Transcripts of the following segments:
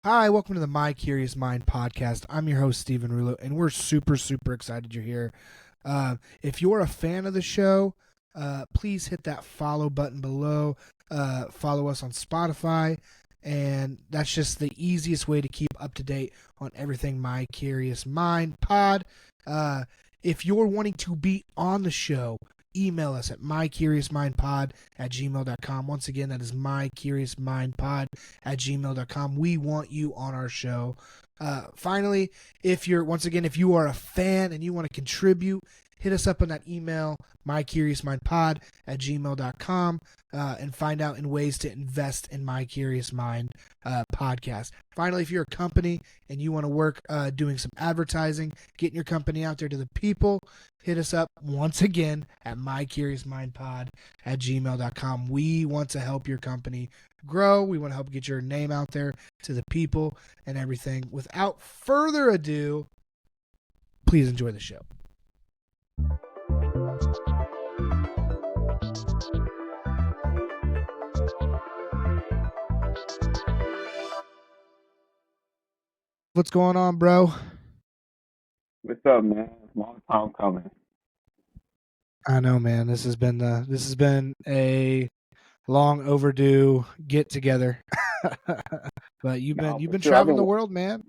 Hi, welcome to the My Curious Mind podcast. I'm your host, Stephen Rulo, and we're super excited you're here. If you're a fan of the show, please hit that follow button below. Follow us on Spotify, and that's just the easiest way to keep up to date on everything My Curious Mind pod. If you're wanting to be on the show, email us at mycuriousmindpod@gmail.com. Once again, that is mycuriousmindpod@gmail.com. We want you on our show. Finally, if you are a fan and you want to contribute, hit us up on that email, mycuriousmindpod@gmail.com, and find out in ways to invest in My Curious Mind podcast. Finally, if you're a company and you want to work doing some advertising, getting your company out there to the people, hit us up once again at mycuriousmindpod@gmail.com. We want to help your company grow. We want to help get your name out there to the people and everything. Without further ado, please enjoy the show. What's going on, bro? What's up, man? Long time coming. I know, man. This has been a long overdue get together. But you've been traveling the world, man.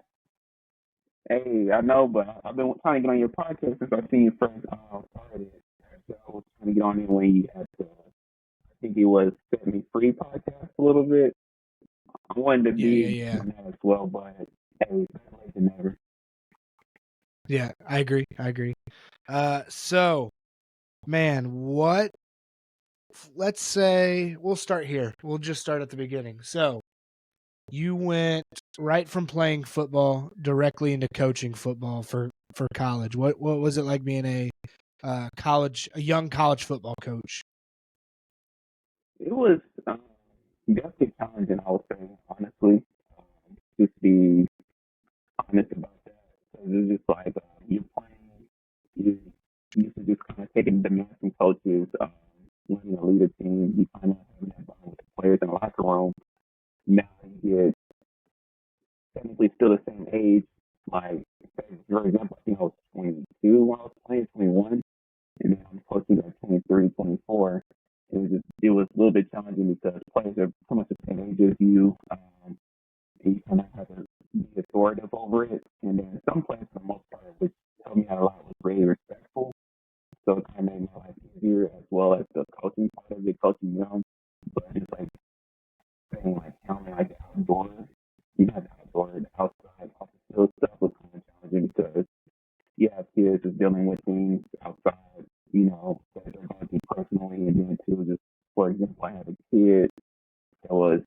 Hey, I know, but I've been trying to get on your podcast since I seen you first started. So I was trying to get on it when you had the, I think it was Set Me Free podcast a little bit. I wanted to be on that as well, but hey, better late than never. Yeah, I agree. So, man, let's say we'll start here. We'll just start at the beginning. So, you went right from playing football directly into coaching football for college. What was it like being a young college football coach? It was definitely challenging, I would say, honestly. Just be honest about that. Because it's just like you're playing, you used to just kind of taking demands from coaches, learning to lead a team. You kind of having that bond with the players in the locker room. Now you get technically still the same age. Like, for example, I think I was 22 when I was playing, 21, and then I'm coaching at 23, 24. It was a little bit challenging because players are pretty much the same age as you. And you kind of have to be authoritative over it. And then some players, for the most part, which helped me out a lot, was really respectful. So it kind of made my life easier, as well as the coaching part of it, coaching them. But just like saying, like, handling like the outdoors, you have the outdoor, the outside, off the field stuff was kind of challenging because you have kids just dealing with things outside, that they're going through personally. And then, too, just for example, I had a kid that was,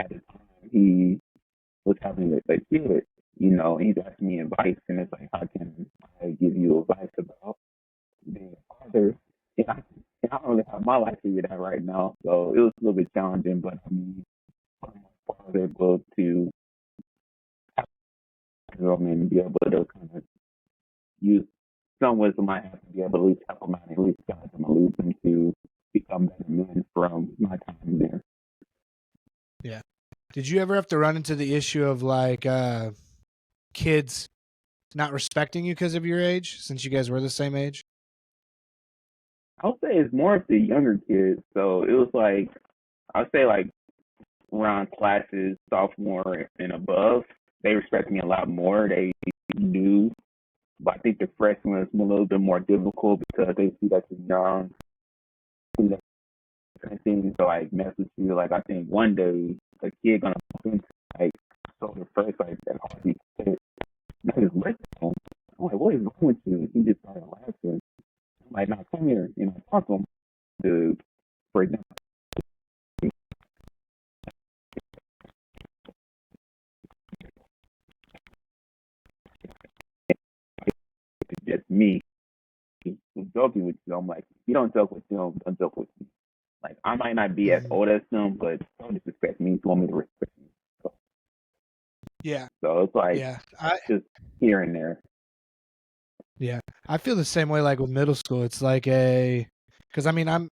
at the time, he was having a kid, and he's asking me advice, and it's like, how can I give you advice about being a father? And I don't really have my life figured out right now, so it was a little bit challenging, but I mean, I was able to and be able to kind of use some wisdom I have to be able to at least help them out, at least guide them and lead them to become better men from my time there. Yeah. Did you ever have to run into the issue of like kids not respecting you because of your age, since you guys were the same age? I would say it's more of the younger kids. So it was like, I would say like around classes, sophomore and above, they respect me a lot more. They do. But I think the freshmen is a little bit more difficult because they see that you're young. And things to like mess with you. Like, I think one day a kid gonna bump into like shoulder first, like that hardly fit. And I just looked at him. I'm like, what is wrong with you? He just started laughing. I'm like, now come here, talk to him. Dude, for example, it's just me. He's joking with you. I'm like, if you don't joke with him, don't joke with me. Like, I might not be as old as him, but don't disrespect me. You want me to respect you. So, yeah. So it's like, just here and there. Yeah, I feel the same way. Like with middle school, it's like because I mean I'm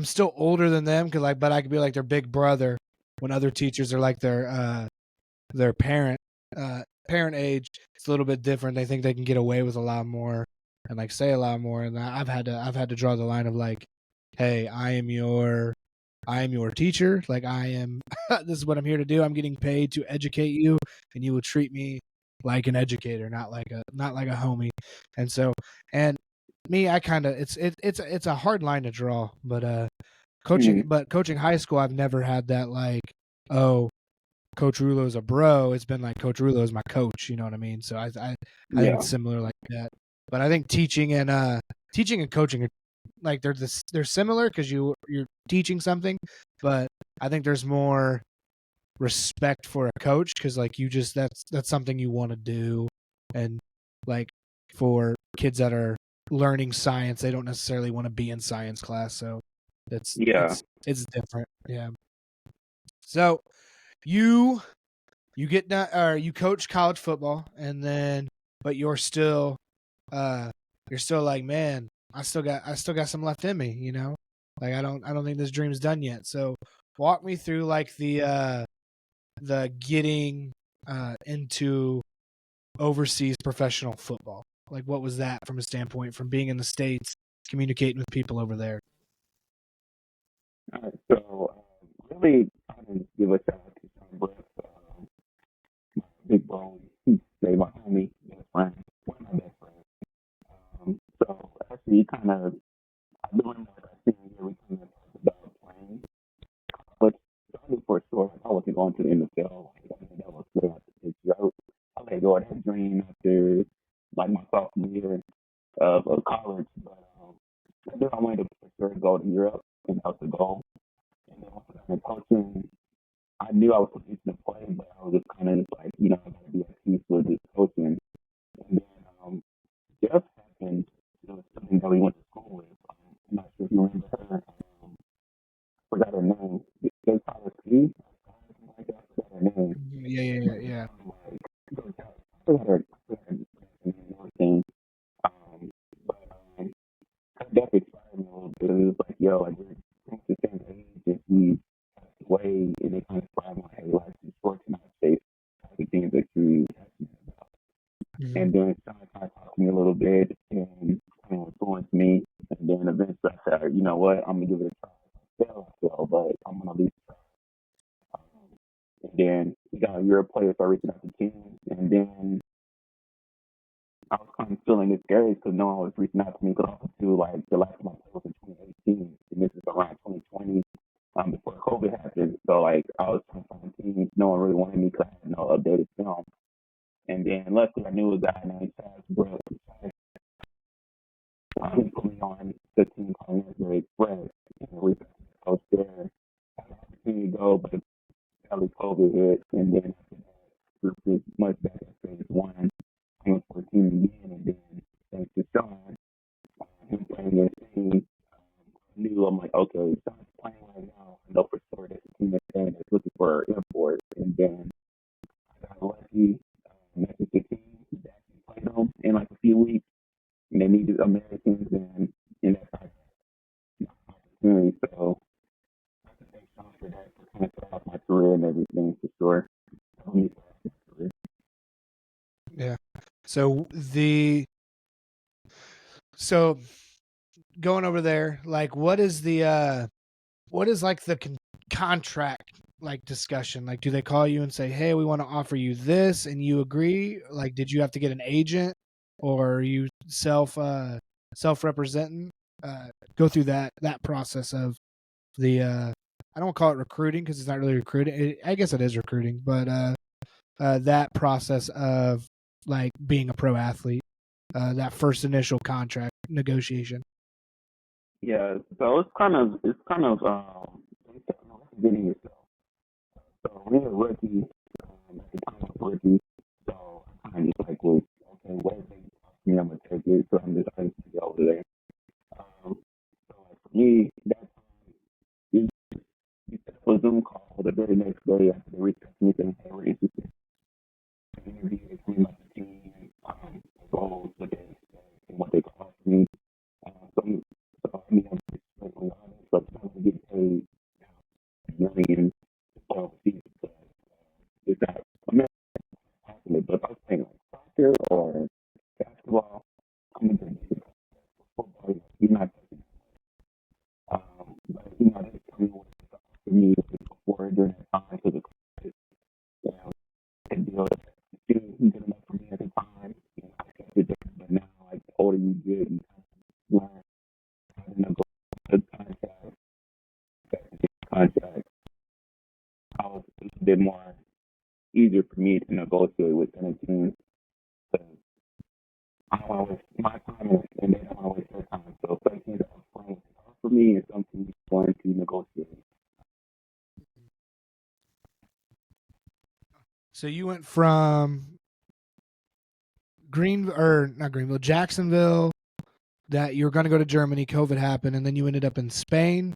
still older than them, but I could be like their big brother when other teachers are like their parent. Parent age, it's a little bit different. They think they can get away with a lot more and like say a lot more. And I've had to draw the line of like, hey, I am your teacher. Like I am. This is what I'm here to do. I'm getting paid to educate you, and you will treat me like an educator, not like a homie. And so, and me, I kind of it's a hard line to draw, but coaching high school, I've never had that like, oh, Coach Rulo's a bro. It's been like Coach Rulo is my coach. You know what I mean? So I think Yeah. it's similar like that. But I think teaching and coaching are like they're similar because you're teaching something, but I think there's more respect for a coach because like you just that's something you want to do, and like for kids that are learning science, they don't necessarily want to be in science class, so it's different. Yeah. So you get done or you coach college football, and then but you're still like, man, I still got some left in me, you know? Like I don't think this dream's done yet. So walk me through like the getting into overseas professional football. Like what was that from a standpoint from being in the States, communicating with people over there? All right. So really kind of give a shout out to Sean Brooks, big bro. He's my homie, best friend, one of my best friends. So actually, kind of, I remember like our senior year, we kind of talked about playing, but I knew for sure I wasn't going to the NFL. Like, I mean, that was really like a big joke. I let go of that dream after like my sophomore year of college, but I knew I wanted to for sure go to Europe, and that was the goal. And then once I got into coaching, I knew I was competing to play, but I was just kind of just like, I gotta be at peace with this coaching. And then Jeff happened. It was something that we went to school with. I'm not sure if you remember her. Forgot her name. They call her Steve. Something like that. I forgot her name. Yeah. I forgot her name and everything. But that definitely inspired me a little bit. It was like, yo, like we're from the same age, and he passed away, and it kind of inspired me. Hey, life is short to not chase the things that you passionate about. Mm-hmm. And then Sean kind of talked to me a little bit and kind of influenced me. And then eventually I said, you know what, I'm gonna give it a try. I fail, but I'm gonna at least try. And then we got a Europe player started reaching out to teams, and then I was kind of feeling it scary because no one was reaching out to me because up to like the last time I played was in 2018, and this is around 2020. Before COVID happened, so like I was trying to find teams. No one really wanted me because I had no updated film. And then luckily I knew a guy named Chaz Brooks. He put me on the team called Missouri Express, and we coached there. I had the opportunity to go, but early COVID hit, and then after that, we were much better at phase one. I went for a team again, and then thanks to Sean, him playing in the team, knew I'm like, okay, Sean's playing right now. I know for sure there's a team that's looking for imports, and then I got lucky. Messaged the team that actually played them in like a few weeks, and they needed Americans, and that's an opportunity. So I can thank Sean for that, for kind of starting off my career and everything, for sure. Yeah. So going over there, like what is like the contract like discussion? Like do they call you and say, "Hey, we want to offer you this," and you agree? Like did you have to get an agent, or are you self-representing? Go through that process of the I don't call it recruiting because it's not really recruiting. I guess it is recruiting, but that process of like being a pro athlete, that first initial contract negotiation. Yeah, so it's kind of getting yourself. So when you're a rookie, at the time I was a rookie, so I kind of just like was okay, whatever they talk to me, I'm gonna take it. So I'm just trying to get over there. So like for me, that you set up a Zoom call the very next day after they reached out to me saying, hey, we're interested in interviewing about the team, goals, what they expect, and what they can offer me. So I mean, I'm just strictly honest, but I'm gonna get paid millions overseas, but it's not America. but if I was playing like soccer or basketball, I'm gonna do football. You're not touching. But that's kind of what it was for me before during that time because of you know, the deal didn't good enough for me at the time. I kept it different, but now like the older you get, you kind of learn how to negotiate contract. I was a little bit more easier for me to negotiate with certain teams because I don't want to waste my time and they don't want to waste their time. So some teams are playing hard for me and some teams want to negotiate. So you went from not Greenville, Jacksonville, that you were going to go to Germany, COVID happened, and then you ended up in Spain,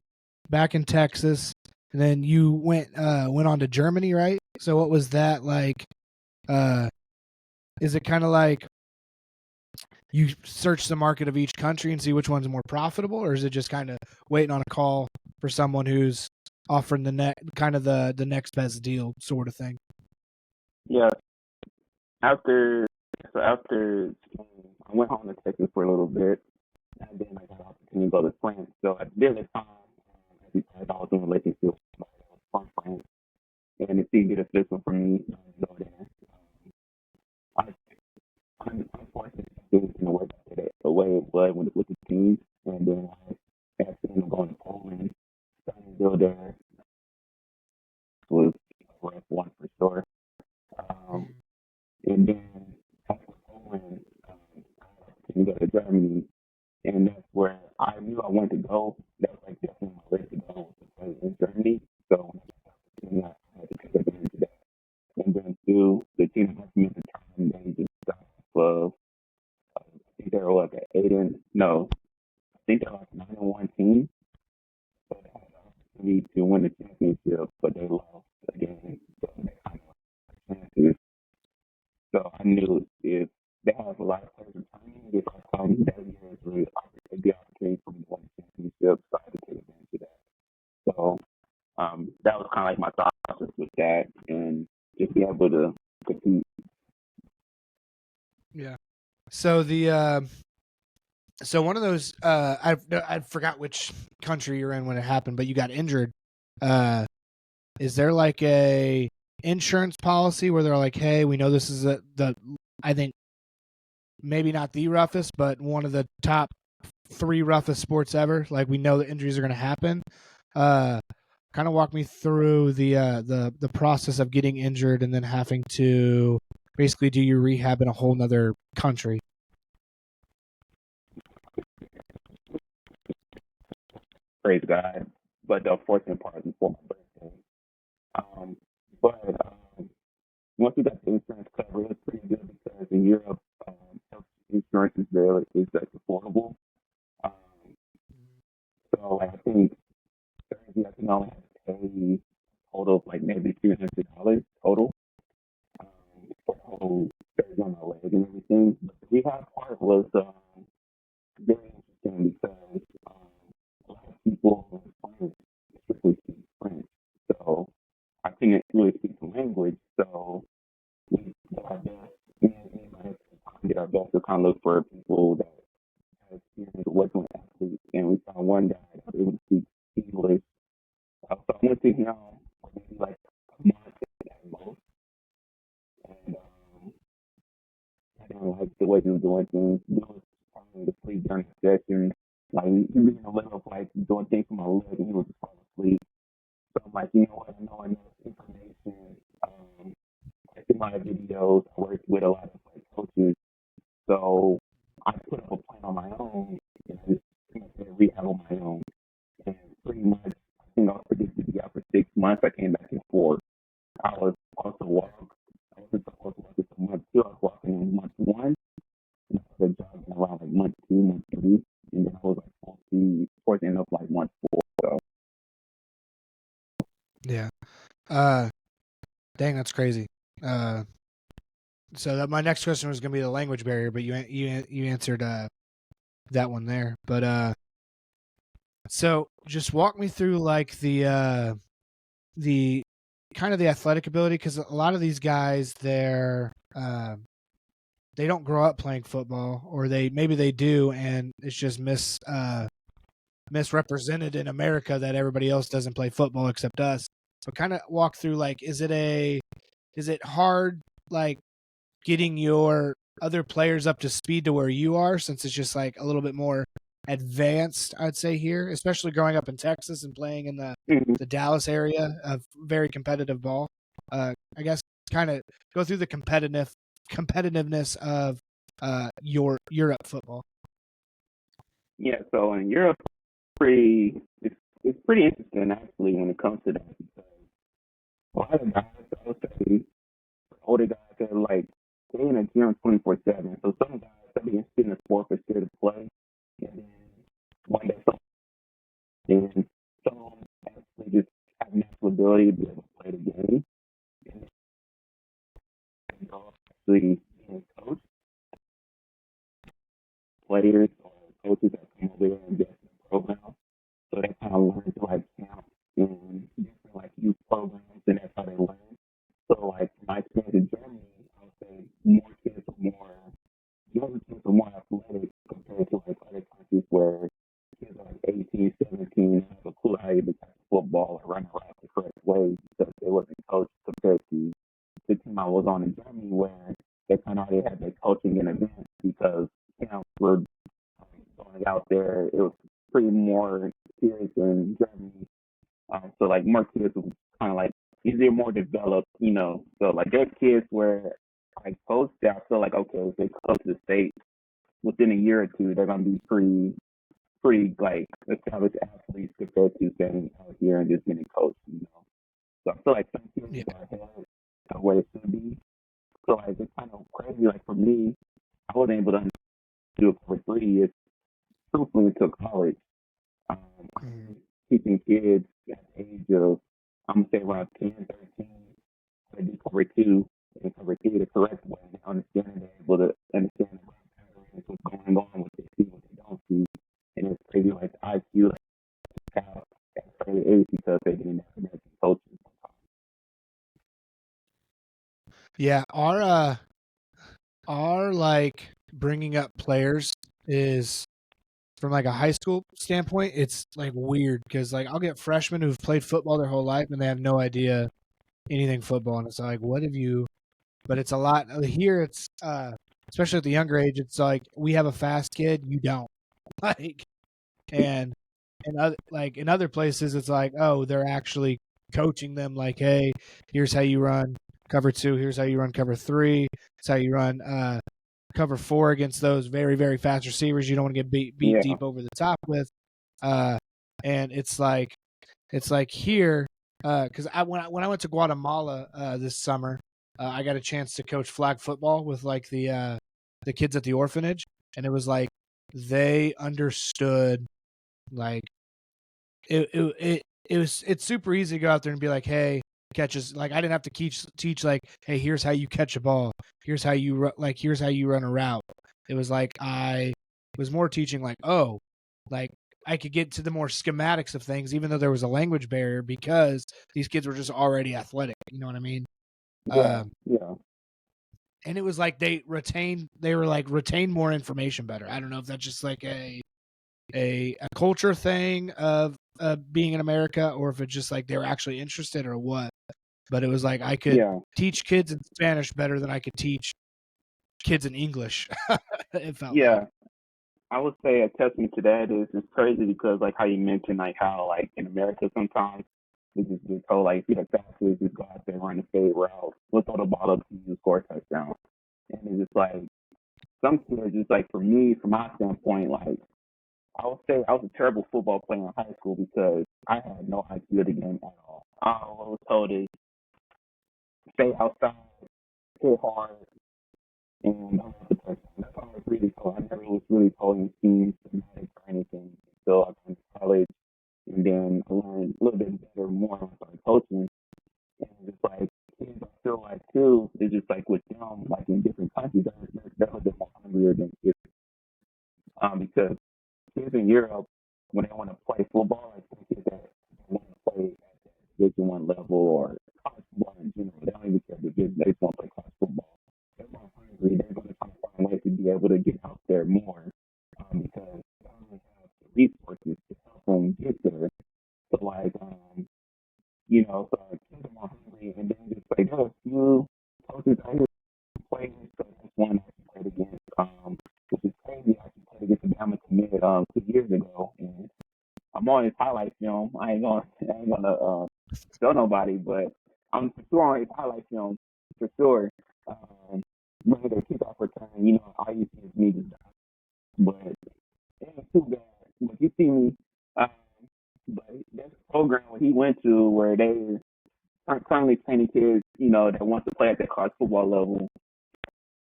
back in Texas, and then you went on to Germany, right? So what was that like? Is it kind of like you search the market of each country and see which one's more profitable, or is it just kind of waiting on a call for someone who's offering the next best deal sort of thing? Yeah. After I went home to Texas for a little bit, and then I got an opportunity to go to France. So at this time, as I was in a relationship with somebody that was from France, and it seemed to be the fit for me to go there. I, unfortunately, things didn't work out today the way it was with the teams, and then I asked them to go to Poland, starting to go there was one for sure. And then after Poland, I go to Germany, and that's where I knew I wanted to go. That was like definitely my way to go to play in Germany. So I had to take advantage of that. And then too, the team that me at the time, they just got off of, I think they were like an I think they were like 9-1 team. So they had the opportunity to win the championship, but they lost again. So they kind of chances. So I knew if they have a lot of players returning, if I come that year is really a good opportunity for me to win the championship. So I had to take advantage of that. So that was kind of like my thought process with that, and just be able to compete. Yeah. So so one of those I forgot which country you're in when it happened, but you got injured. Is there like a insurance policy where they're like, hey, we know this is I think maybe not the roughest, but one of the top 3 roughest sports ever. Like we know that injuries are going to happen. Kind of walk me through the process of getting injured and then having to basically do your rehab in a whole nother country. Praise God. But the fortunate part is before my birthday. But once we got the insurance cover, it was pretty good because in Europe, health insurance is like affordable. Um, so I think Thursday I can only have to pay a total of like maybe $300 total for the whole surgery on my leg and everything. But the rehab part was very interesting because a lot of people in France strictly speak French. So I couldn't really speak the language. So we did our best, me and my husband did our best to kind of look for people that have experience working with athletes. And we found one guy that was able to speak English. So I went to him for maybe like a month at most. And I didn't like the way he was doing things. He was falling asleep during the session. Like, he was in the middle of like doing things for my leg and he was just falling asleep. So I'm like, you know what? I know enough information. I see my videos. I work with a lot of like coaches. So I put up a plan on my own and I just pretty much did rehab on my own. And pretty much, I think I was predicted to be out for 6 months. I came back in 4. I was also walk. I wasn't supposed to walk until month 2. I was walking in month 1. And I started jogging around like month 2, month 3. And then I was like towards the end of like month 4. So Yeah. Dang, that's crazy. So my next question was going to be the language barrier, but you answered that one there. But so just walk me through like the kind of the athletic ability, because a lot of these guys, they're they don't grow up playing football, or maybe they do, and it's just misrepresented in America that everybody else doesn't play football except us. So kind of walk through, like, is it hard, like, getting your other players up to speed to where you are, since it's just like a little bit more advanced, I'd say, here, especially growing up in Texas and playing in Mhm. the Dallas area of very competitive ball. I guess kind of go through the competitiveness of your Europe football. Yeah, so in Europe, pretty it's pretty interesting actually when it comes to that because a lot of guys, I would say, older guys that are like they in a gym 24/7. So some guys they'll be interested in the sport but scared to play, and then one day some actually just have natural ability to be able to play the game, and then actually being coached players or coaches that come over there and invest in the program. So they kind of learn to like count in different like youth programs, and that's how they learn. So like my experience in Germany, I would say younger kids are more athletic compared to like other countries where kids are like 18, 17, have a clue how to even catch a football or run around the correct way because they wasn't coached compared to the team I was on in Germany where they kind of already had their coaching in advance because camps were going out there. It was pretty more serious in Germany. So like more kids were kind of like they're more developed, you know. So like there's kids where like post I feel like okay, if they come to the state within a year or two, they're gonna be pretty like established athletes compared to staying out here and just getting coached, you know. So I feel like some kids Yeah. are ahead of where it should be. So like it's kind of crazy. Like for me, I wasn't able to do it for 3 years, truthfully until college. I Mm-hmm. was teaching kids at the age of I'm gonna say around 10, 13, how to do cover two and cover three the correct way and understanding they're able to understand the patterns, what's going on, what they see, what they don't see. And it's crazy like the IQ like out at an early age because they didn't have American coaches. Yeah, our like bringing up players is, from like a high school standpoint, it's like weird because like I'll get freshmen who've played football their whole life and they have no idea anything football, and it's like, what have you? But it's a lot here. It's especially at the younger age. It's like we have a fast kid, you don't like, and like in other places, it's like, oh, they're actually coaching them. Like, hey, here's how you run cover two. Here's how you run cover three. It's how you run cover four against those very, very fast receivers you don't want to get beat Yeah, deep over the top with. Uh, and it's like here, because when I went to Guatemala this summer, I got a chance to coach flag football with like the kids at the orphanage, and it was like they understood, like, it's super easy to go out there and be like, hey, catches, like I didn't have to teach like, hey, here's how you catch a ball, here's how you here's how you run a route. It was like I was more teaching like, oh, like I could get to the more schematics of things, even though there was a language barrier, because these kids were just already athletic. You know what I mean? yeah, Um, yeah, and it was like they were like retain more information better. I don't know if that's just like a culture thing of being in America, or if it's just like they were actually interested or what. But it was like I could yeah, teach kids in Spanish better than I could teach kids in English. It felt like. yeah. I would say a testament to that is it's crazy because like how you mentioned like how like in America sometimes we just get told like if you're the fastest, just go out there and run the fade route. We'll throw the ball up to you, score a touchdown. And it's just like some kids just like for me, from my standpoint, like I would say I was a terrible football player in high school because I had no IQ of the game at all. All I was told is stay outside, hit hard, and don't have to touch them. That's all I was really told. I never was really told any schemes, schematics, or anything until I went to college. And then I learned a little bit better more when I started coaching. And it's just like kids, I feel like too, it's just like with them, like in different countries, they're a little bit more hungrier than kids. Because kids in Europe, when they want to play football, like some kids that want to play at the Division One level or college football in general, they don't even care the division. They just want to play college football. few coaches I hear played, so that's one I played against. Which is crazy. I actually played against the Bama commit 2 years ago, and I'm on his highlight film. I ain't gonna show nobody, but I'm for sure on his highlight film for sure. Um, Remember the kickoff return, all you see is me just, but it ain't too bad. But you see me, um, but there's a program where he went to where they are currently training kids, that want to play at the college football level.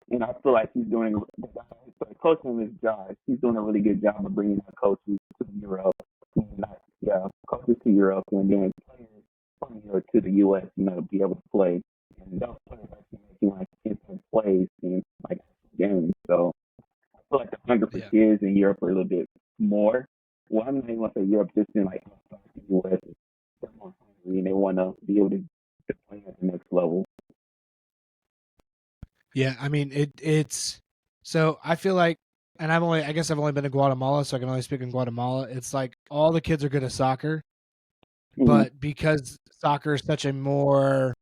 And I feel like he's doing, so the coach name is Josh. He's doing a really good job of bringing out coaches to Europe, coaches to Europe, and then players from Europe to the U.S. To be able to play. And those players actually making like instant plays in like games. So I feel like the hunger for kids in Europe are a little bit more. Well, I'm not even gonna say Europe, just in like outside the U.S. They're more hungry and they want to be able to play at the next level. Yeah, I mean it's so I feel like, and I guess I've only been to Guatemala, so I can only speak in Guatemala. It's like all the kids are good at soccer, but because soccer is such a more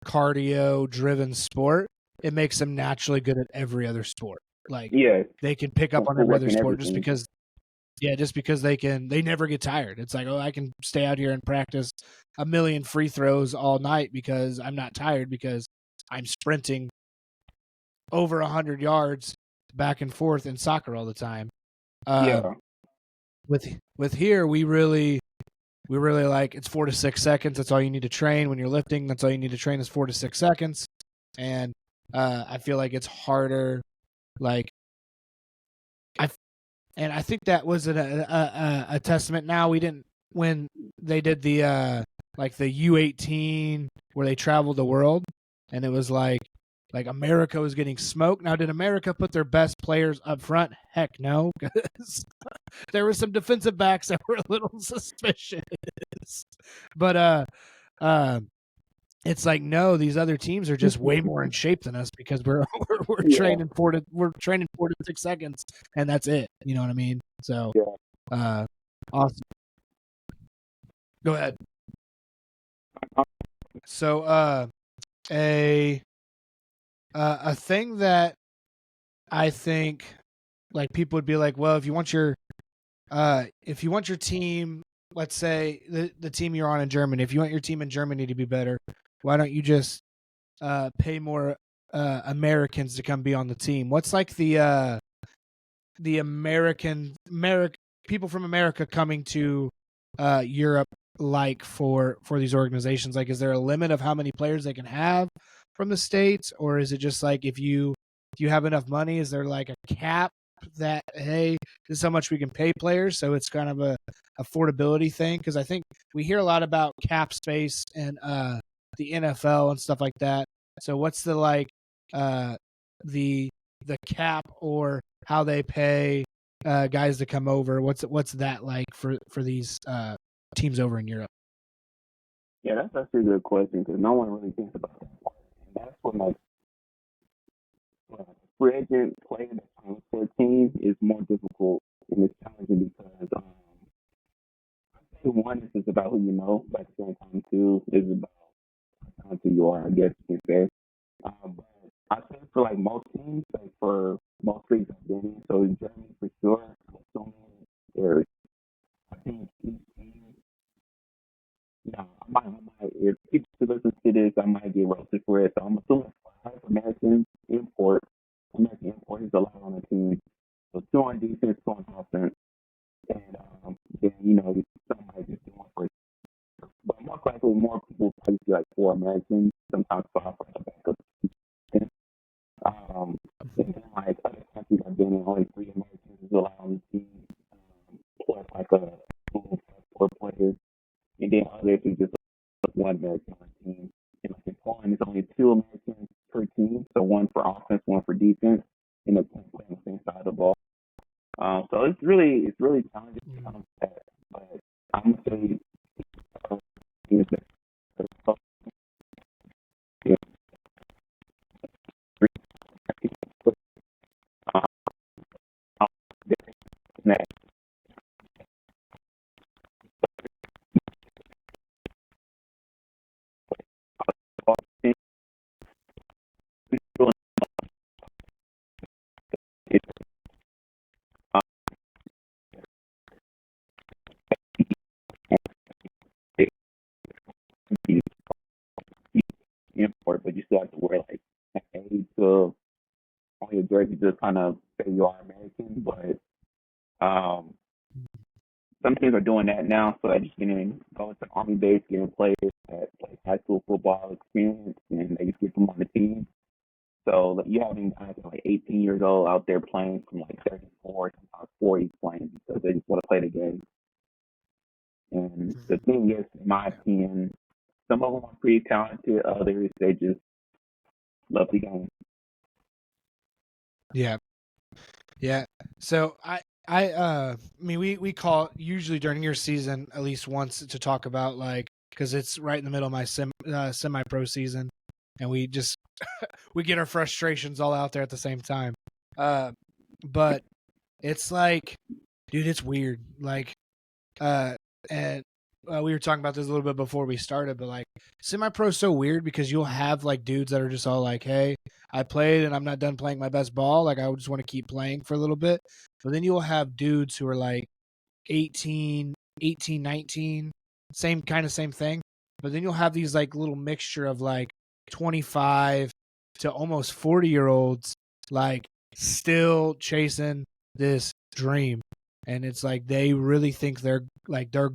cardio driven sport, it makes them naturally good at every other sport. Like they can pick up on every other sport just because they never get tired. It's like, oh, I can stay out here and practice a million free throws all night because I'm not tired because I'm sprinting over 100 yards back and forth in soccer all the time. With here, we really like it's 4 to 6 seconds. That's all you need to train when you're lifting. That's all you need to train is 4 to 6 seconds. And I feel like it's harder. Like I think that was a testament. Now we didn't when they did the like the U18 where they traveled the world, and it was like America was getting smoked. Now, did America put their best players up front? Heck no, because there were some defensive backs that were a little suspicious. But it's like, no, these other teams are just way more in shape than us because we're training 4 to 6 seconds, and that's it. You know what I mean? So, awesome. Go ahead. So, a thing that I think like people would be like, well, if you want your team, let's say the team you're on in Germany, if you want your team in Germany to be better, why don't you just pay more Americans to come be on the team? What's like the American people from America coming to Europe like for these organizations? Like, is there a limit of how many players they can have from the States, or is it just like if you have enough money, is there like a cap that, hey, this is how much we can pay players, so it's kind of a affordability thing? Because I think we hear a lot about cap space and the NFL and stuff like that. So what's the like the cap or how they pay guys to come over? What's that like for these teams over in Europe? Yeah, that's actually a good question because no one really thinks about that part. And that's what makes free agent player that comes for a team is more difficult and it's challenging because I think one is just about who you know, but at the same time two is about how talented you are, I guess you can say. But I think for like most teams, like for most leagues I've been in, so in Germany for sure, I'm assuming there's I think each team. If people listen to this, I might get roasted for it. So I'm assuming 5 American import is allowed on the team. So 2 on defense, 2 on offense. And then, some might just do one for it. But most likely, more people probably see like 4 Americans, sometimes 5 for the backup. And then, like other countries I've been in, only 3 Americans is allowed on the team, plus like a school 4 players. And then others is just 1 American on the team. And like in Poland, it's only 2 Americans per team, so 1 for offense, 1 for defense, and they can't play on the same side of the ball. So it's really challenging to come to that. But I'm gonna say jersey to kind of say you are American, but some teams are doing that now, so that you can go into the Army base, getting players that play high school football experience, and they just get them on the team. So like, you have guys that are like 18 years old out there playing from like 34, sometimes 40 playing because they just want to play the game. And the thing is, in my opinion, some of them are pretty talented. Others, they just love the game. Yeah. Yeah. So I mean, we call usually during your season at least once to talk about like, because it's right in the middle of my semi-pro season, and we just we get our frustrations all out there at the same time. But it's like, dude, it's weird. Like, and we were talking about this a little bit before we started, but like semi-pro is so weird because you'll have like dudes that are just all like, hey, I played and I'm not done playing my best ball. Like, I just want to keep playing for a little bit. But then you'll have dudes who are like 18, 19, same thing. But then you'll have these like little mixture of like 25 to almost 40-year-olds like still chasing this dream. And it's like they really think they're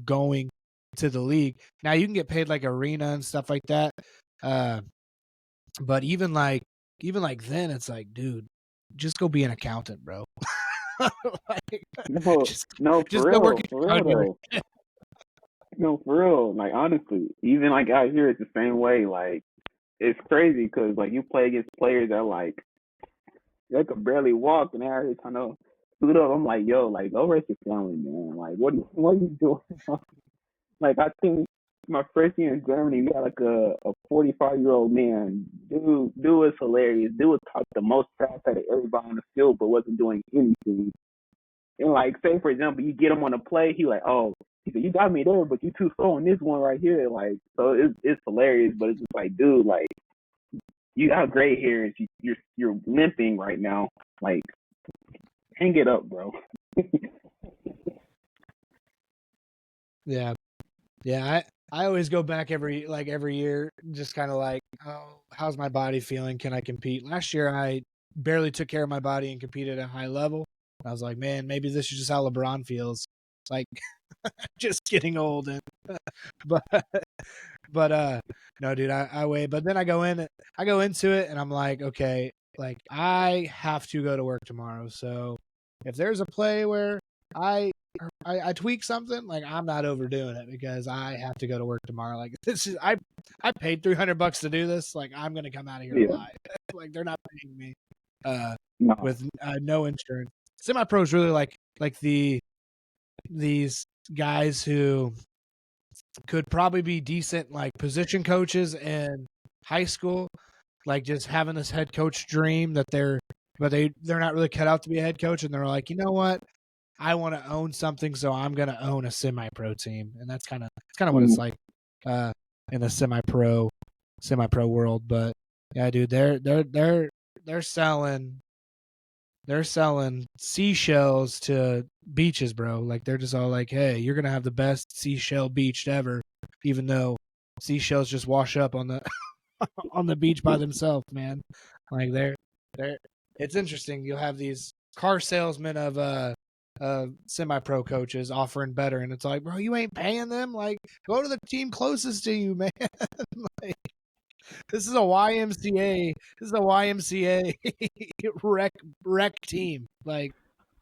going to the league. Now you can get paid like arena and stuff like that. But even like then it's like, dude, just go be an accountant, bro. Like, No, just for go work real, at for your real county. though. No, for real. Like honestly, even like out here, it's the same way. Like it's crazy because like you play against players that like they could barely walk, and they're out here trying to suit up. I'm like, yo, like go raise your family, man. Like what are you doing? Like I think my first year in Germany, we had like a 45-year-old man. Dude was hilarious. Dude was talk the most trash out of everybody on the field, but wasn't doing anything. And like, say for example, you get him on a play, he like, oh, he said, you got me there, but you too slow on this one right here. Like, so it's hilarious, but it's just like, dude, like, you got gray hair, you're limping right now. Like, hang it up, bro. Yeah. Yeah, I always go back every year, just kind of like, oh, how's my body feeling? Can I compete? Last year, I barely took care of my body and competed at a high level. I was like, man, maybe this is just how LeBron feels. It's like just getting old, and but no, dude, I wait. But then I go into it, and I'm like, okay, like I have to go to work tomorrow. So if there's a play where I tweak something, like I'm not overdoing it because I have to go to work tomorrow. Like this is I paid $300 to do this. Like I'm gonna come out of here Yeah, alive. Like they're not paying me no, with no insurance. Semi pros really like these guys who could probably be decent like position coaches in high school, like just having this head coach dream that they're not really cut out to be a head coach, and they're like, you know what, I want to own something, so I'm going to own a semi-pro team, and that's kind of what it's like in the semi-pro world. But yeah, dude, they're selling seashells to beaches, bro. Like they're just all like, hey, you're gonna have the best seashell beach ever, even though seashells just wash up on the on the beach by themselves, man. Like they're it's interesting. You'll have these car salesmen of semi-pro coaches offering better, and it's like, bro, you ain't paying them. Like, go to the team closest to you, man. Like, this is a YMCA. This is a YMCA rec team. Like,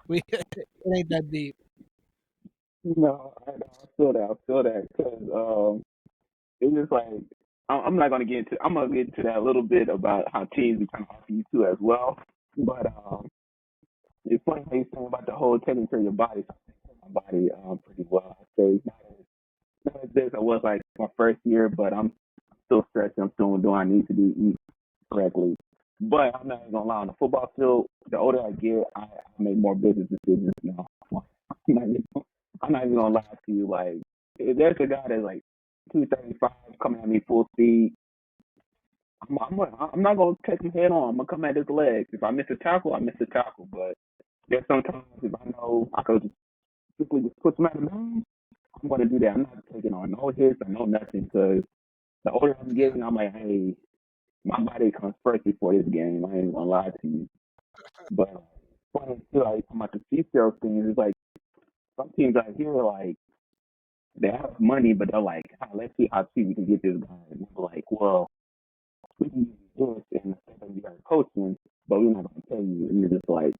it ain't that deep. no, I feel that. I feel that because it's just like I'm not gonna get into. I'm gonna get into that a little bit about how teams be trying to offer you too as well. But it's funny how you saying about the whole taking care of your body. So I take care of my body pretty well. I say not as big as I was like my first year, but I'm still stretching. I'm still doing what I need to do, eat correctly. But I'm not even gonna lie. On the football field, the older I get, I make more business decisions now. I'm not even gonna lie to you. Like, if there's a guy that's like 235 coming at me full speed, I'm not gonna take him head on. I'm gonna come at his legs. If I miss a tackle, I miss a tackle. But there's sometimes if I know I could just quickly just put some at him down, I'm gonna do that. I'm not taking on no hits or no nothing because the older I'm getting, I'm like, hey, my body comes first before this game. I ain't gonna lie to you. But funny too, like talking about the C-Sales thing, is like some teams out here like they have money, but they're like, ah, let's see how cheap we can get this guy. And they're like, well, we can use this and you got coaching, but we're not going to pay you. And you're just like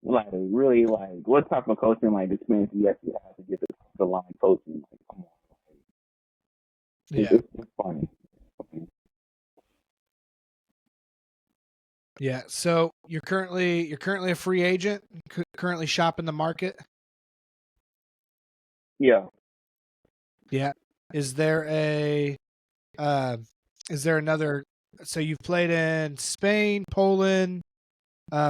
really, like what type of coaching like experience do you actually have to get the line coaching? Like, come on, Yeah. it's funny. Yeah. So you're currently a free agent, currently shopping the market. Yeah. Yeah. Is there a is there another, so you've played in Spain, Poland,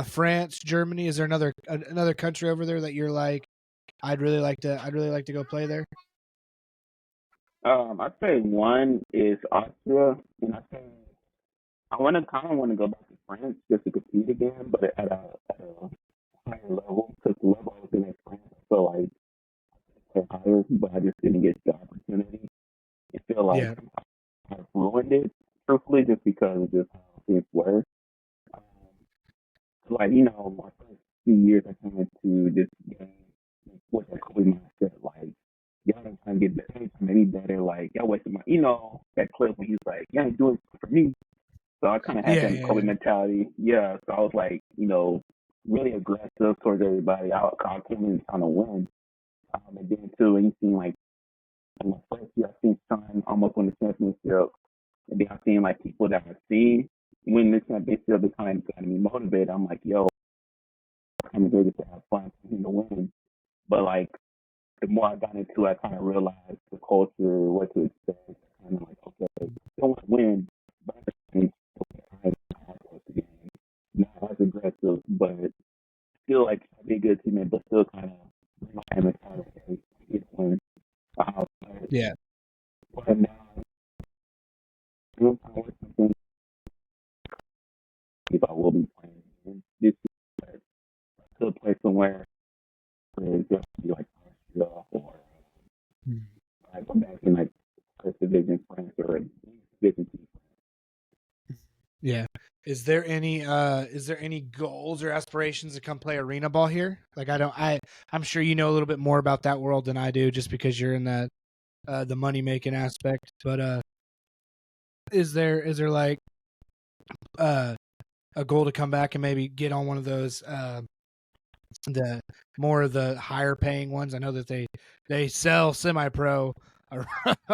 France, Germany. Is there another country over there that you're like, I'd really like to go play there? I'd say one is Austria, and I think I want to kind of want to go back to France just to compete again, but at a higher level because the level I was in at France, I feel like they're higher, but I just didn't get the opportunity. I feel like Yeah. I ruined it, truthfully, just because of just how things were. Um, like my first few years, I came into this game with that Kobe mindset, like y'all ain't trying to get better, ain't trying to be better, like y'all wasting my, that clip when he's like, y'all ain't doing it for me. So I kind of had Yeah. that Kobe Yeah. mentality. Yeah, so I was like, really aggressive towards everybody. I came in trying to win. And then too, when you seen like in my first year, I seen Sean almost win the championship, and then I seen like people that I seen win the championship. They kind of got me motivated. I'm like, yo, I'm here to have fun, I'm to win. But like the more I got into it, I kind of realized the culture, what to expect. Kind of like, okay, I don't want to win, but I think I the game. Not as aggressive, but still like be a good teammate, but still kind of bring my mentality. It's when Yeah. but now if I will be playing again this year, I could play somewhere where it's just be like Austria or like come back in like first division France or division two. Yeah. Is there any goals or aspirations to come play arena ball here? Like I'm sure you know a little bit more about that world than I do just because you're in that the money making aspect. But is there like uh a goal to come back and maybe get on one of those the more of the higher paying ones? I know that they sell semi pro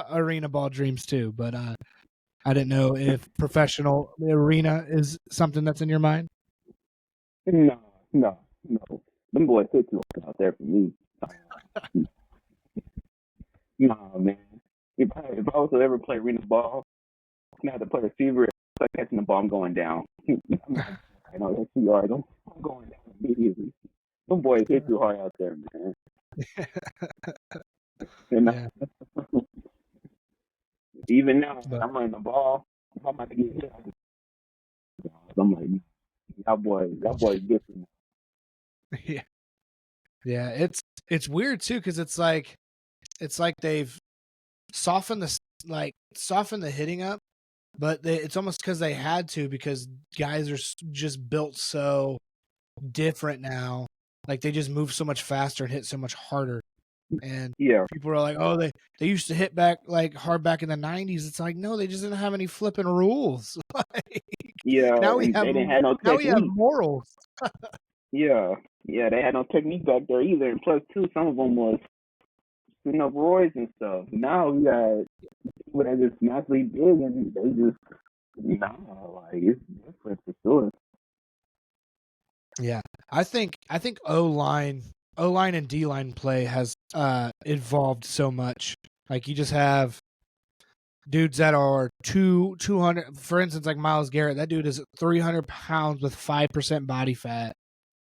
arena ball dreams too, but I didn't know if professional arena is something that's in your mind. No, no, no. Them boys hit too out there for me. Nah, man. If I was to ever play arena ball, I'm gonna have to play receiver. Like catching the ball, I'm going down. I'm not, I know that's 2 yards. I'm going down immediately. Them boys hit too hard out there, man. And Yeah, even now, but I'm running the ball. If I'm about to get hit, I'm like, that boy's different. yeah, yeah. It's weird too because it's like they've softened softened the hitting up, but it's almost because they had to because guys are just built so different now. Like they just move so much faster and hit so much harder. And Yeah, people are like, oh, they used to hit back like hard back in the '90s. It's like, no, they just didn't have any flipping rules. Like, yeah, now we and have they didn't have no technique. morals. Yeah, yeah, they had no technique back there either. And plus, too, some of them was shooting up roids and stuff. Now we got people that just naturally big and they just like it's different for sure. Yeah, I think O line and D line play has evolved so much. Like you just have dudes that are 200, for instance, like Myles Garrett. That dude is 300 pounds with 5% body fat,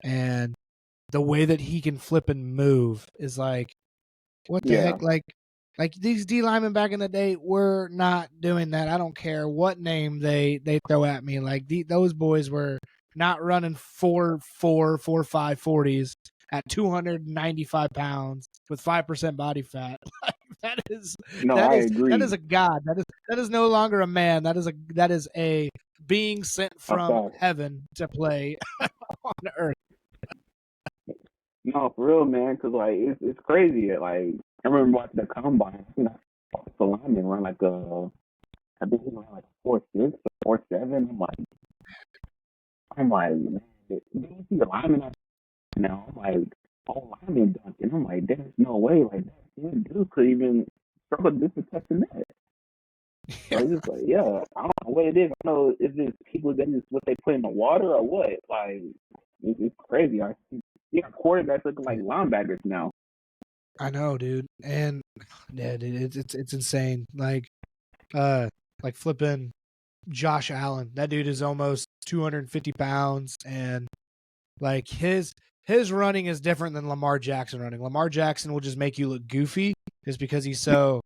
and the way that he can flip and move is like, what the Yeah, heck? Like these D linemen back in the day were not doing that. I don't care what name they throw at me. Like those boys were not running 4.5 40s at 295 pounds with 5% body fat. Like no, I that agree. is a god. That is no longer a man. That is a being sent from heaven to play on earth. No, for real, man. Because like it's crazy. Like I remember watching the combine. You know, the lineman run like I think he ran like 4.6 or 4.7. I'm like, man, did you see the lineman out now? I'm like, oh, lineman dunking. I'm like, there's no way like that dude could even struggle just to touch the net. So it's just like, yeah, I don't know what it is. I don't know if it's people that just what they put in the water or what. Like, it's crazy. Yeah, quarterbacks looking like linebackers now. I know, dude, and yeah, dude, it's insane. Like flipping Josh Allen. That dude is almost 250 pounds, and like his running is different than Lamar Jackson running. Lamar Jackson will just make you look goofy just because he's so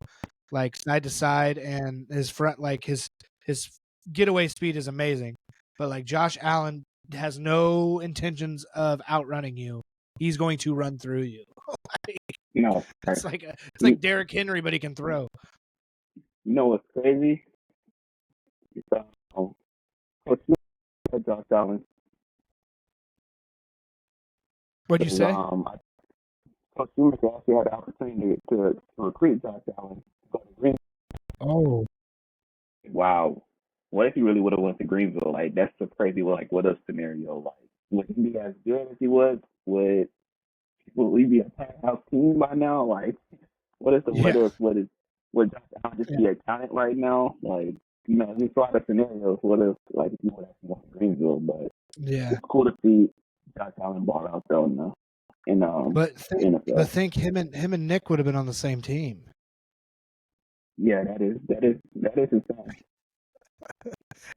like side to side, and his front like his getaway speed is amazing. But like Josh Allen has no intentions of outrunning you. He's going to run through you. No, it's like Derrick Henry, but he can throw. You know what's crazy? Coach Josh Allen. What'd you say? Coach Willis actually had the opportunity to recruit Josh Allen to go to Greenville. Oh, wow! What if he really would have went to Greenville? Like that's a crazy, like what a scenario. Like would he be as good as he was? Would we be a powerhouse team by now? Like what is the would Josh Allen just be a talent right now? Like there's a lot of scenarios. What if like if he would actually went to Greenville? But it's cool to see Josh Allen ball out there now. But think him and Nick would have been on the same team. Yeah, that is insane.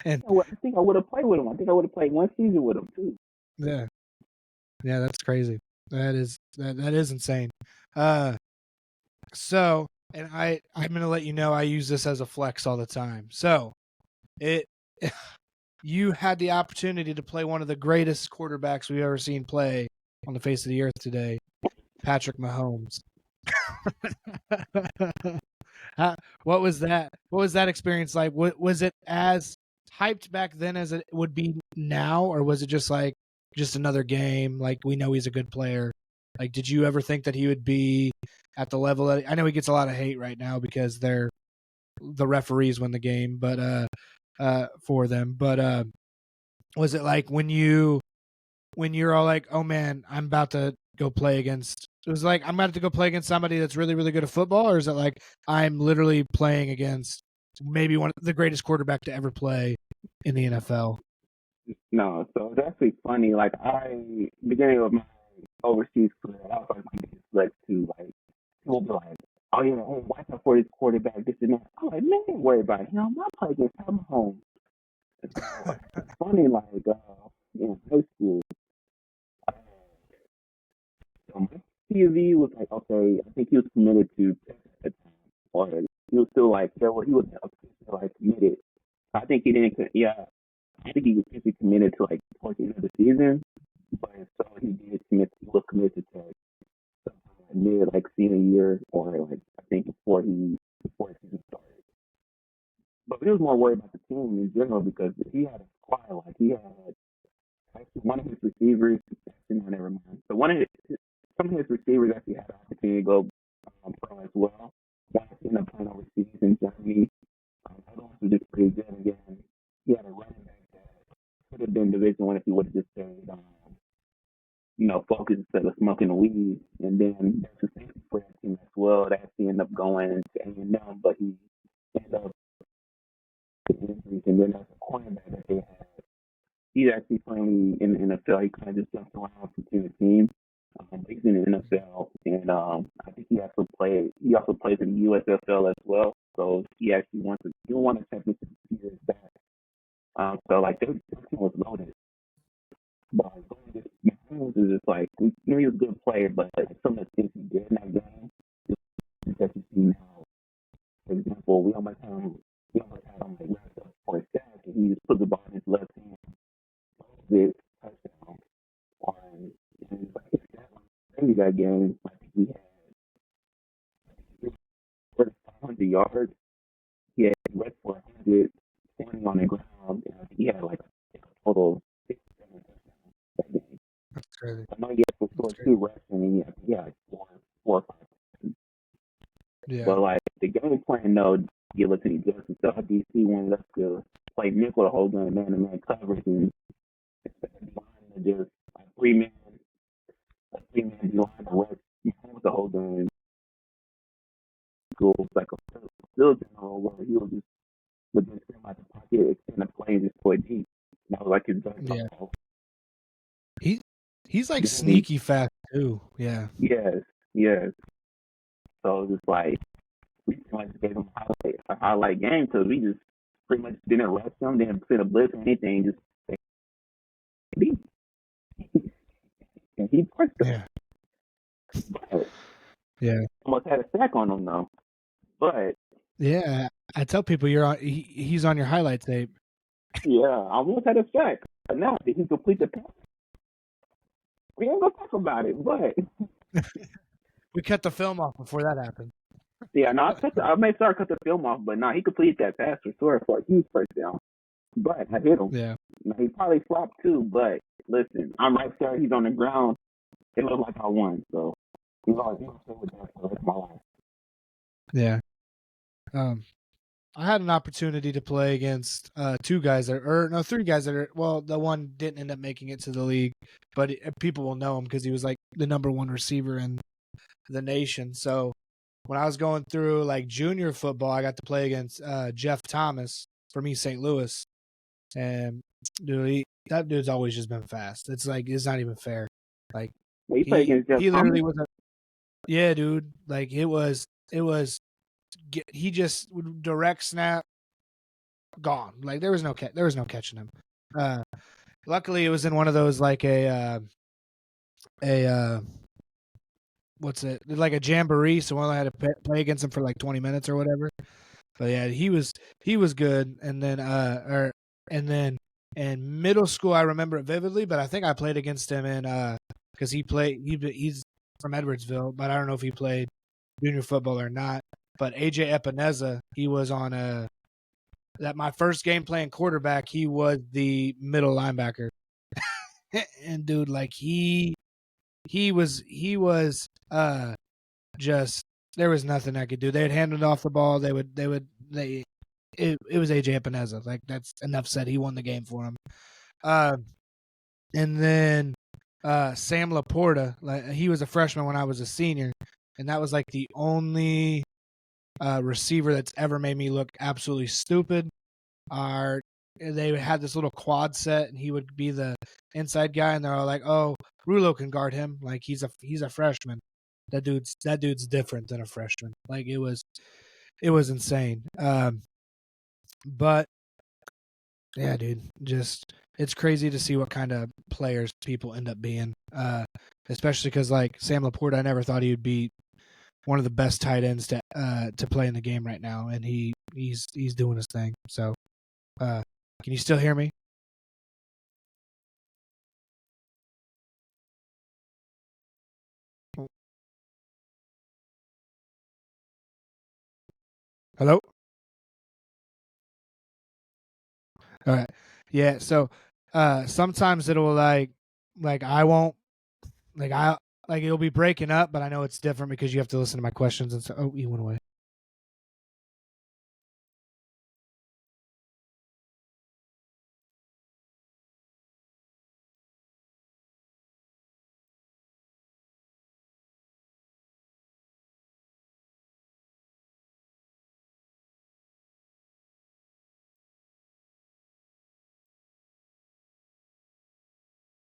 And I think I would have played with him. I think I would have played one season with him too. Yeah, that's crazy. That is insane. So, and I'm gonna let you know I use this as a flex all the time. So, you had the opportunity to play one of the greatest quarterbacks we've ever seen play on the face of the earth today, Patrick Mahomes. What was that? What was that experience like? Was it as hyped back then as it would be now, or was it just another game? Like we know he's a good player. Like, did you ever think that he would be at the level that I know he gets a lot of hate right now because the referees win the game, but for them. But was it like when you're all like, oh man, I'm about to go play against? It was like I'm about to go play against somebody that's really really good at football, or is it like I'm literally playing against maybe one of the greatest quarterback to ever play in the NFL? No, so it's actually funny. Like beginning of my overseas career, I was like my biggest flex too. Like people be like, "Oh yeah, hey, watch out for this quarterback, this and that." I'm like, man, don't worry about him. I play against him home. So it's funny, like in high school, so my TV was like, okay, I think he was committed to Texas at the time, or he was still like, he was like committed. I think he didn't. Yeah, I think he was officially committed to like towards the end of the season, but so he did commit. He was committed to Tech mid like senior year, or like I think before the season started. But he was more worried about the team in general because he had a squad. Like he had actually one of his receivers. Actually, no, never mind. So some of his receivers actually had an opportunity to go pro as well. One ended up playing overseas in Germany. Other ones were just pretty good. Again, he had a running back that could have been Division One if he would have just stayed, focused instead of smoking weed. And then there's a safety for that team as well that actually ended up going to A&M, but he ended up getting injuries. And then there's a cornerback that they had. He's actually playing in the NFL. He kind of just jumps around from team to team. He's in the NFL, and I think he also plays in the USFL as well. So he actually won a championship years back. So like their team was loaded. But Mahomes is just like he was a good player, but like, some of the things he did in that game is that you see now. For example, we almost had him like wrapped up for a sack, and he just put the ball in his left hand. This touchdown on that game. I think we had 500 yards. He had rushed for 100, standing on the ground, and I think he had like a total of 6, 7 touchdowns that game. That's crazy. I know he had for sure 2 rushing, and he had like four or five. Yeah. But like the game plan, no, give it to the justice. So DC wanted us to play nickel the whole game, man-to-man coverage, and instead of line to just like a 3-man line to rush the whole game. Goals like a still general where he was just would just come out the pocket, extend the play, and just play deep. And that was like his best Yeah. ball. He's like sneaky fast too. Yeah. Yes. So it's just like we pretty much gave him a highlight game because we just pretty much didn't rush him, didn't fit a blitz or anything, just deep. And he pushed us. But Yeah. Almost had a sack on him though. But yeah, I tell people you're on. He's on your highlight tape. Yeah, I almost had a sack. But now did he complete the pass? We ain't gonna talk about it, but we cut the film off before that happened. Yeah, no, I made sure I cut the film off, but no, he completed that pass for sure for a huge first down. But I hit him. Yeah. Now, he probably flopped too, but listen, I'm right there. He's on the ground. It looked like I won, so he's always stay with that for the rest of my life. Yeah. I had an opportunity to play against three guys that are, well, the one didn't end up making it to the league, but people will know him because he was like the number one receiver in the nation. So when I was going through like junior football, I got to play against Jeff Thomas from East St. Louis. And dude, that dude's always just been fast. It's like, it's not even fair. Like, he literally was yeah, dude. Like it was, he just direct snap, gone. Like there was no catching him. Luckily, it was in one of those like what's it, like a jamboree, so I only had to play against him for like 20 minutes or whatever. But yeah, he was good. And then in middle school, I remember it vividly, but I think I played against him in because he's from Edwardsville, but I don't know if he played junior football or not. But AJ Epineza, he was on that my first game playing quarterback, he was the middle linebacker. And dude, like he was just, there was nothing I could do. They had handed off the ball. It was AJ Epineza. Like that's enough said. He won the game for him. And then Sam Laporta, like he was a freshman when I was a senior, and that was like the only receiver that's ever made me look absolutely stupid. They had this little quad set, and he would be the inside guy, and they're all like, "Oh, Rulo can guard him. Like he's a freshman. That dude's different than a freshman." Like it was insane. But yeah, dude, just it's crazy to see what kind of players people end up being. Especially because like Sam Laporta, I never thought he would be one of the best tight ends to play in the game right now, and he's doing his thing. So, can you still hear me? Hello? All right. Yeah, so sometimes it'll like I won't like it'll be breaking up, but I know it's different because you have to listen to my questions and so oh, he went away.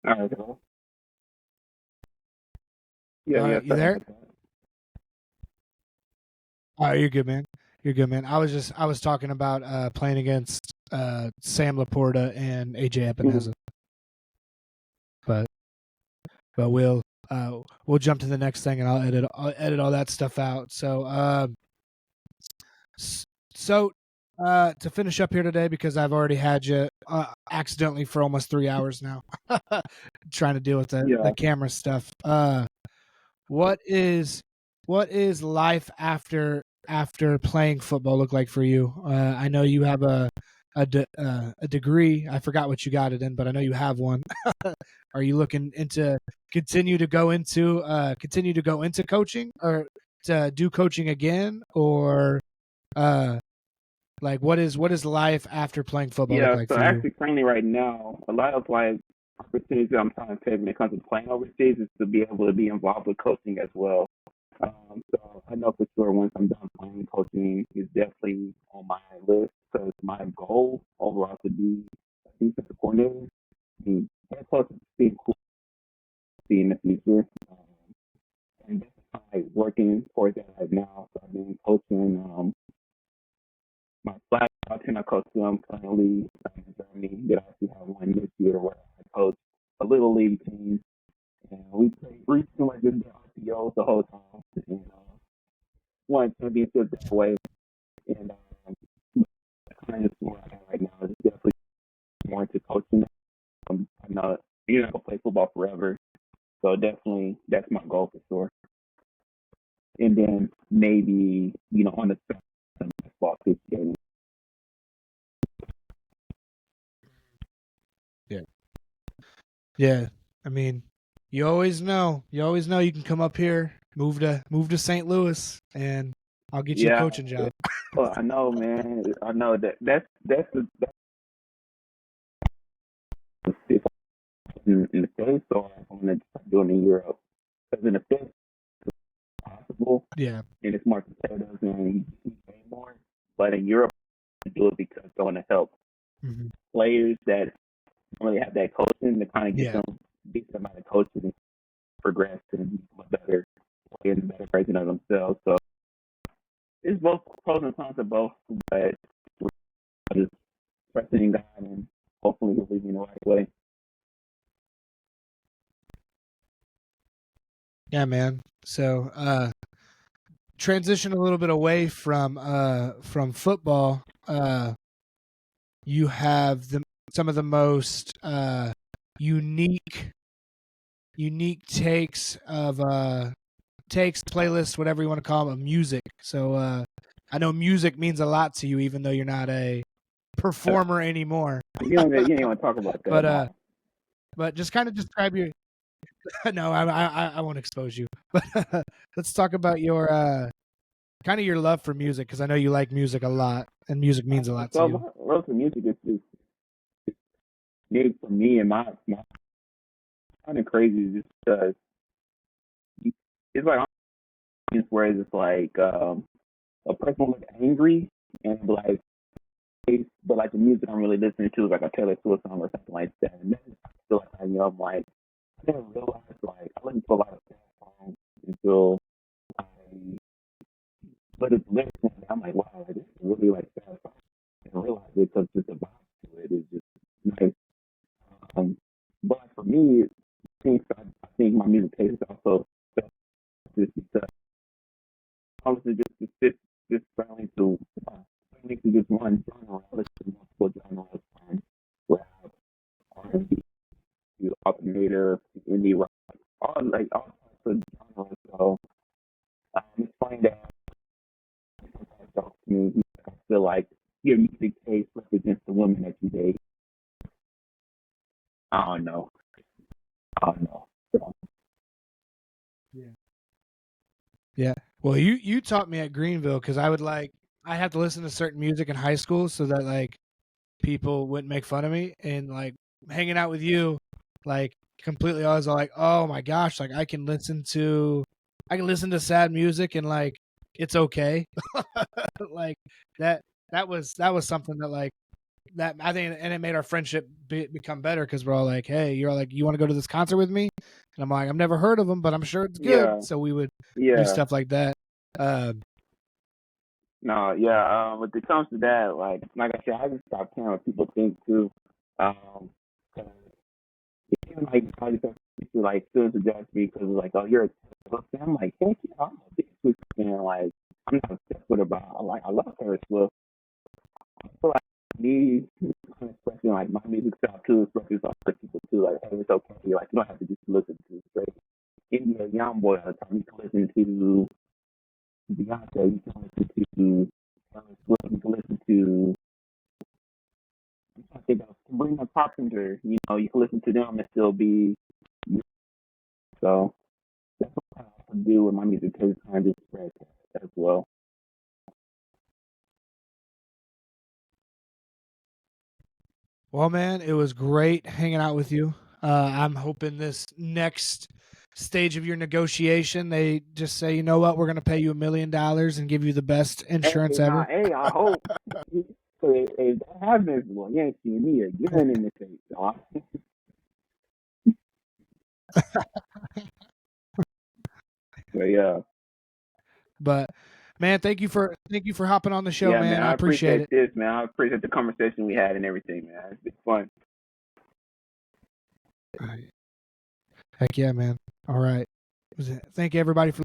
All right, yeah. You there? All right, you're good, man. You're good, man. I was talking about playing against Sam Laporta and AJ Epineza. But we'll jump to the next thing, and I'll edit all that stuff out. So to finish up here today, because I've already had you accidentally for almost 3 hours now, trying to deal with the camera stuff. What is life after playing football look like for you? I know you have a a degree. I forgot what you got it in, but I know you have one. Are you looking into continue to go into coaching, or to do coaching again, or like what is life after playing football look Yeah, like so for you? actually currently right now, a lot of like opportunities that I'm trying to take when it comes to playing overseas is to be able to be involved with coaching as well. So I know for sure once I'm done playing, coaching is definitely on my list because my goal overall to be a defensive coordinator, be very close to being cool to see in the future. And that's kind of like working towards that right now. So I've been coaching my flag team I coach them currently in Germany. That I actually have one this year where I coach a little league team, and we played three like just RPOs the whole time, and won championship that way. And kind of where I'm at right now is definitely more into coaching. I'm not you're not gonna play football forever, so definitely that's my goal for sure. And then maybe on the side, some basketball pitch. Yeah. Yeah. I mean, you always know you can come up here, move to St. Louis, and I'll get you a Yeah, coaching job. well, I know, man. I know that's if in the States or if I'm gonna start doing it in Europe. Because in the States it's possible Yeah. and it's more competitive and you pay more. But in Europe you do it because they want to help Hmm. players that don't really have that coaching to kind of Yeah. get them out of coaching and progress and become a better player and a better version of themselves. So it's both pros and cons of both, but just trusting in God and hopefully he'll lead me in the right way. Yeah, man. So, transition a little bit away from football. You have some of the most unique takes of playlists, whatever you want to call them, of music. So I know music means a lot to you, even though you're not a performer anymore. You don't want to talk about that but now. but just kind of describe your. No, I won't expose you. But let's talk about your kind of your love for music, because I know you like music a lot, and music means a lot to So you. my love for music is big for me and my kind of crazy just because it's like where it's like a person will look angry and be like but like the music I'm really listening to is like a Taylor Swift song or something like that. And then I feel like I'm like I didn't realize like I listen to a lot of sad songs until I but it's listening. I'm like, wow, this is really like sad song. I didn't realize it because just the vibe to it is just nice. Um, but for me, I think my music taste is also just because obviously just just friendly to friendly to just one genre. I listen to multiple genres from rap, R&B, to alternator, indie rock, all types of genres. So it's funny that sometimes talk to me. I feel like your music taste represents the woman that you date. I don't know. I don't know. So, Yeah. Yeah. Well, you taught me at Greenville, because I had to listen to certain music in high school so that like people wouldn't make fun of me, and like hanging out with you, like completely I was all like, oh my gosh, like I can listen to sad music and like it's okay. Like that that was something that like that I think, and it made our friendship become better, because we're all like, hey, you're all like, you want to go to this concert with me? And I'm like, I've never heard of them, but I'm sure it's good. yeah, So we would do yeah. stuff like that. Uh, No, yeah. When it comes to that, like I said, I just stop caring what people think too. Um, 'cause even like I just have people like students to judge me because like, oh, you're a Taylor Swift fan. I'm like, heck yeah, I'm a big Swift fan. Like, I'm not obsessed with her, but I love Taylor Swift. I feel like me expressing like my music style too, especially to other people too. Like, hey, it's okay. Like, you don't have to just listen to straight India young boy all the time. You can listen to Beyonce. You can listen to Taylor Swift. You can listen to think of Sabrina Carpenter. You know, you can listen to them and still be. So that's what I have to do with my music taste, kind of spread as well. Well, man, it was great hanging out with you. I'm hoping this next stage of your negotiation, they just say, you know what, we're going to pay you $1 million and give you the best insurance ever. I hope. So if that happens, well, you ain't seeing me again in the face. So but yeah, But man, thank you for hopping on the show, yeah, man. man. I I appreciate appreciate it. this, man. I appreciate the conversation we had and everything, man. It's been fun. Heck yeah, man. All right. Thank you everybody for